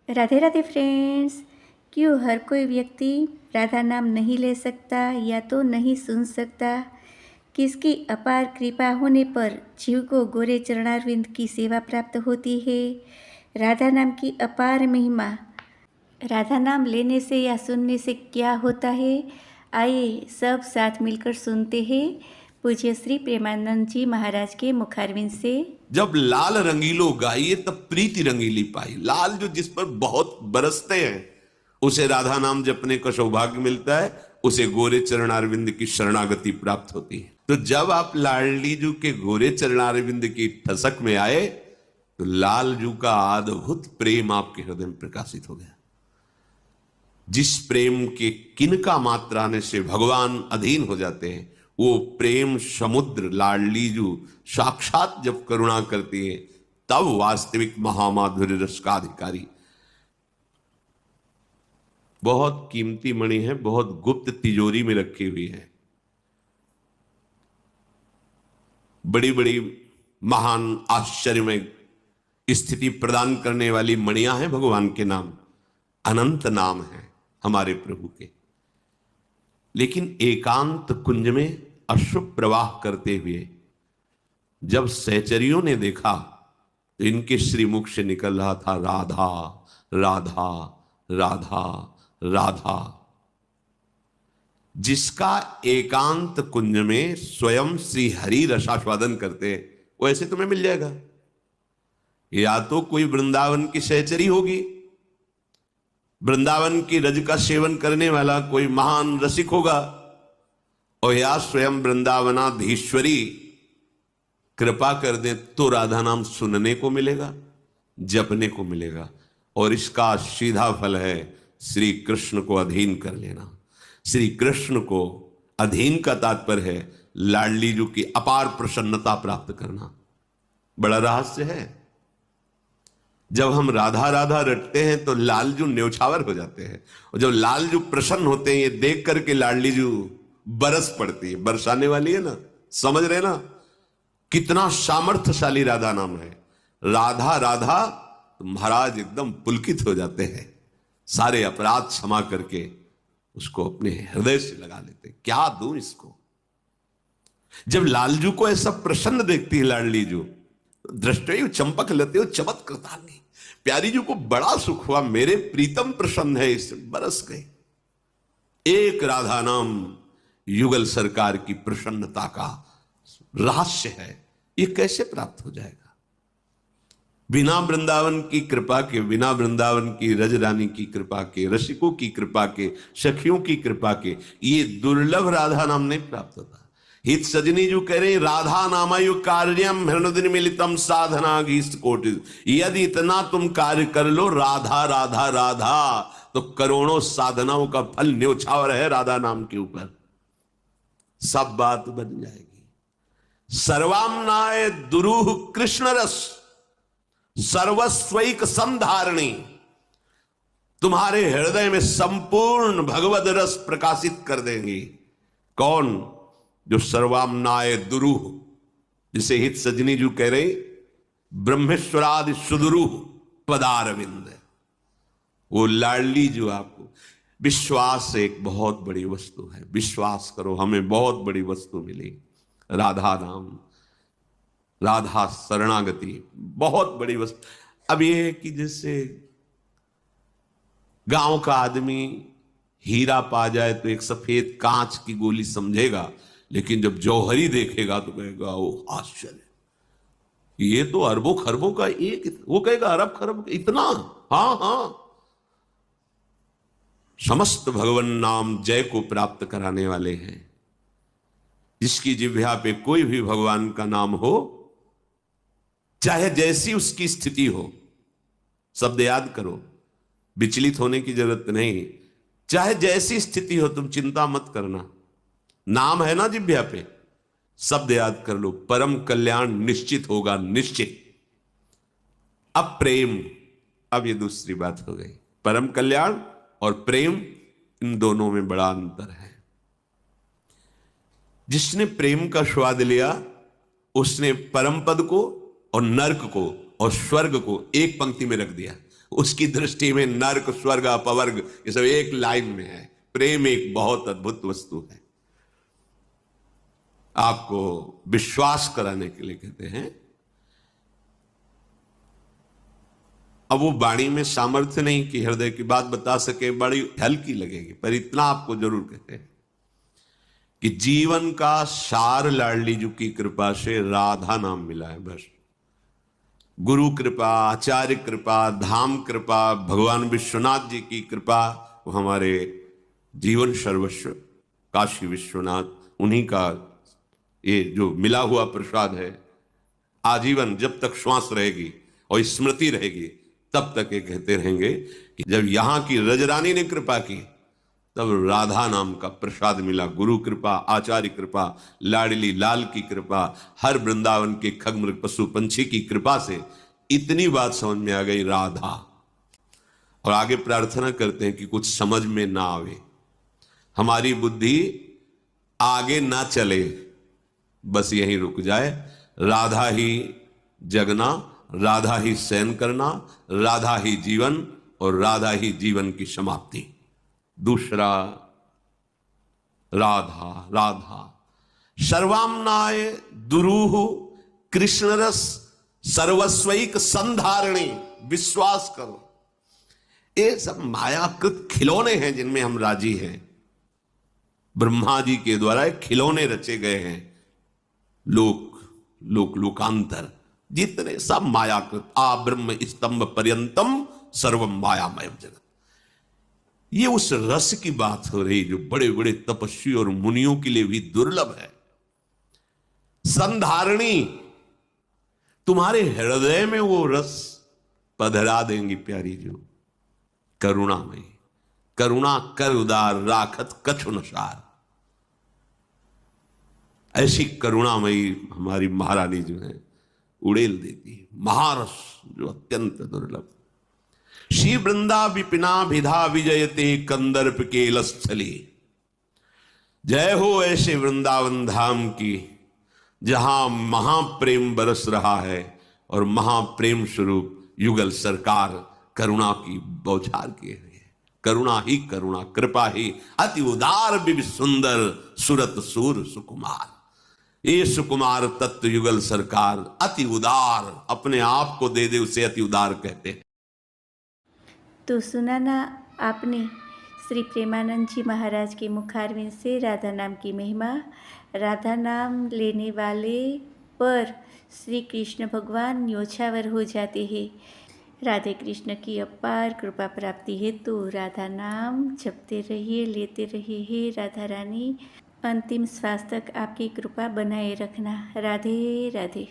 Radhe Radhe friends. क्यों हर कोई व्यक्ति राधा नाम नहीं ले सकता या तो नहीं सुन सकता? किसकी अपार कृपा होने पर जीव को गोरे चरणारविंद की सेवा प्राप्त होती है? राधा नाम की अपार महिमा, राधा नाम लेने से या सुनने से क्या होता है? आइए सब साथ मिलकर सुनते हैं पूज्य श्री प्रेमानंद जी महाराज के मुखारविंद से। जब लाल रंगीलो गाइए तब प्रीति रंगीली पाई। लाल जो जिस पर बहुत बरसते हैं उसे राधा नाम जपने का सौभाग्य मिलता है, उसे गोरे चरणारविंद की शरणागति प्राप्त होती है। तो जब आप लाडली जू के गोरे चरणारविंद की ठसक में आए तो लाल जू का अद्भुत प्रेम आपके हृदय में प्रकाशित हो गया। जिस प्रेम के किनका मात्रा आने से भगवान अधीन हो जाते हैं, वो प्रेम समुद्र लाडलीजू साक्षात जब करुणा करती है तब वास्तविक महामाधुर्य रस का अधिकारी। बहुत कीमती मणि है, बहुत गुप्त तिजोरी में रखी हुई है। बड़ी बड़ी महान आश्चर्यमय स्थिति प्रदान करने वाली मणियां हैं भगवान के नाम। अनंत नाम है हमारे प्रभु के। लेकिन एकांत कुंज में अश्रुप प्रवाह करते हुए जब सहचरियों ने देखा तो इनके श्रीमुख से निकल रहा था राधा राधा राधा राधा। जिसका एकांत कुंज में स्वयं श्री हरि रसास्वादन करते वो ऐसे तुम्हें मिल जाएगा। या तो कोई वृंदावन की सहचरी होगी, वृंदावन की रज का सेवन करने वाला कोई महान रसिक होगा, और या स्वयं वृंदावनाधीश्वरी कृपा कर दे तो राधा नाम सुनने को मिलेगा, जपने को मिलेगा। और इसका सीधा फल है श्री कृष्ण को अधीन कर लेना। श्री कृष्ण को अधीन का तात्पर्य है लाडली जू की अपार प्रसन्नता प्राप्त करना। बड़ा रहस्य है। जब हम राधा राधा रटते हैं तो लालजू न्यौछावर हो जाते हैं, और जब लालजू प्रसन्न होते हैं ये देख करके लाडलीजू बरस पड़ती है। बरसाने वाली है ना, समझ रहे ना कितना सामर्थ्यशाली राधा नाम है। राधा राधा तो महाराज एकदम पुलकित हो जाते हैं, सारे अपराध क्षमा करके उसको अपने हृदय से लगा लेते हैं। क्या दूं इसको। जब लालजू को ऐसा प्रसन्न देखती है लाडलीजू, दृष्टि चंपक लेते हो चमत कृतांगी, प्यारी जी को बड़ा सुख हुआ, मेरे प्रीतम प्रसन्न है, इससे बरस गए। एक राधा नाम युगल सरकार की प्रसन्नता का रहस्य है। ये कैसे प्राप्त हो जाएगा? बिना वृंदावन की कृपा के, बिना वृंदावन की रज रानी की कृपा के, रसिकों की कृपा के, सखियों की कृपा के ये दुर्लभ राधा नाम नहीं प्राप्त होता। हित सजनी जो कह रहे राधा नामायु कार्यम हृदय मिलितम साधना गीस्त कोटि। यदि इतना तुम कार्य कर लो राधा राधा राधा तो करोड़ों साधनाओं का फल न्यौछावर है राधा नाम के ऊपर। सब बात बन जाएगी। सर्वामनाय दुरूह कृष्ण रस सर्वस्वैक संधारणी। तुम्हारे हृदय में संपूर्ण भगवद रस प्रकाशित कर देंगी। कौन? जो सर्वामनाय दुरूह, जिसे हित सजनी जो कह रहे ब्रह्मेश्वरादि सुदुरूह पदारविंद, वो लाडली जो आपको विश्वास एक बहुत बड़ी वस्तु है। विश्वास करो, हमें बहुत बड़ी वस्तु मिली। राधा नाम, राधा शरणागति बहुत बड़ी वस्तु। अब ये है कि जैसे गांव का आदमी हीरा पा जाए तो एक सफेद कांच की गोली समझेगा, लेकिन जब जौहरी देखेगा तो कहेगा वो आश्चर्य, ये तो अरबों खरबों का एक, वो कहेगा अरब खरब इतना। हाँ हाँ, समस्त भगवान नाम जय को प्राप्त कराने वाले हैं। जिसकी जिह्वा पे कोई भी भगवान का नाम हो, चाहे जैसी उसकी स्थिति हो, शब्द याद करो, विचलित होने की जरूरत नहीं। चाहे जैसी स्थिति हो तुम चिंता मत करना, नाम है ना जिह्वा पे, शब्द याद कर लो, परम कल्याण निश्चित होगा, निश्चित। अब प्रेम, अब ये दूसरी बात हो गई। परम कल्याण और प्रेम, इन दोनों में बड़ा अंतर है। जिसने प्रेम का स्वाद लिया उसने परम पद को और नर्क को और स्वर्ग को एक पंक्ति में रख दिया। उसकी दृष्टि में नर्क स्वर्ग अपवर्ग ये सब एक लाइन में है। प्रेम एक बहुत अद्भुत वस्तु है। आपको विश्वास कराने के लिए कहते हैं। अब वो वाणी में सामर्थ्य नहीं कि हृदय की बात बता सके, बड़ी हल्की लगेगी, पर इतना आपको जरूर कहते हैं कि जीवन का सार लाडली जी की कृपा से राधा नाम मिला है। बस गुरु कृपा, आचार्य कृपा, धाम कृपा, भगवान विश्वनाथ जी की कृपा, वो हमारे जीवन सर्वस्व काशी विश्वनाथ उन्हीं का ये जो मिला हुआ प्रसाद है। आजीवन जब तक श्वास रहेगी और स्मृति रहेगी तब तक ये कहते रहेंगे कि जब यहां की रजरानी ने कृपा की तब राधा नाम का प्रसाद मिला। गुरु कृपा, आचार्य कृपा, लाडली लाल की कृपा, हर वृंदावन के खगमृग पशु पंछी की कृपा से इतनी बात समझ में आ गई राधा। और आगे प्रार्थना करते हैं कि कुछ समझ में ना आवे, हमारी बुद्धि आगे ना चले, बस यहीं रुक जाए। राधा ही जगना, राधा ही शयन करना, राधा ही जीवन और राधा ही जीवन की समाप्ति। दूसरा राधा राधा सर्वाम्नाय दुरूह कृष्ण रस सर्वस्वैक संधारणी। विश्वास करो, ये सब मायाकृत खिलौने हैं जिनमें हम राजी हैं। ब्रह्मा जी के द्वारा खिलौने रचे गए हैं। लोकांतर जितने सब मायाकृत, आ ब्रह्म स्तंभ पर्यंतम सर्वम मायामय जगत। ये उस रस की बात हो रही जो बड़े बड़े तपस्वी और मुनियों के लिए भी दुर्लभ है। संधारणी, तुम्हारे हृदय में वो रस पधरा देंगी प्यारी जो करुणामयी। करुणा कर उदार राखत कछु नसार। ऐसी करुणामयी हमारी महारानी जो है उड़ेल देती है महारस जो अत्यंत दुर्लभ। श्री वृंदा विपिना विधा विजयते कंदर्प केलस्थली। जय हो ऐसे वृंदावन धाम की जहां महाप्रेम बरस रहा है और महाप्रेम स्वरूप युगल सरकार करुणा की बौछार किए हुए है। करुणा ही करुणा, कृपा ही अति उदार विवि सुंदर सुरत सूर सुकुमार। ये सुकुमार तत्व युगल सरकार अति उदार, अपने आप को दे दे उसे अति उदार कहते हैं। तो सुना ना आपने श्री प्रेमानंद जी महाराज के मुखारविंद से राधा नाम की महिमा। राधा नाम लेने वाले पर श्री कृष्ण भगवान न्योछावर हो जाते हैं। राधे कृष्ण की अपार कृपा प्राप्ति हेतु राधा नाम जपते रहिए, लेते रहिए। हे राधा रानी, अंतिम श्वास तक आपकी कृपा बनाए रखना। राधे राधे।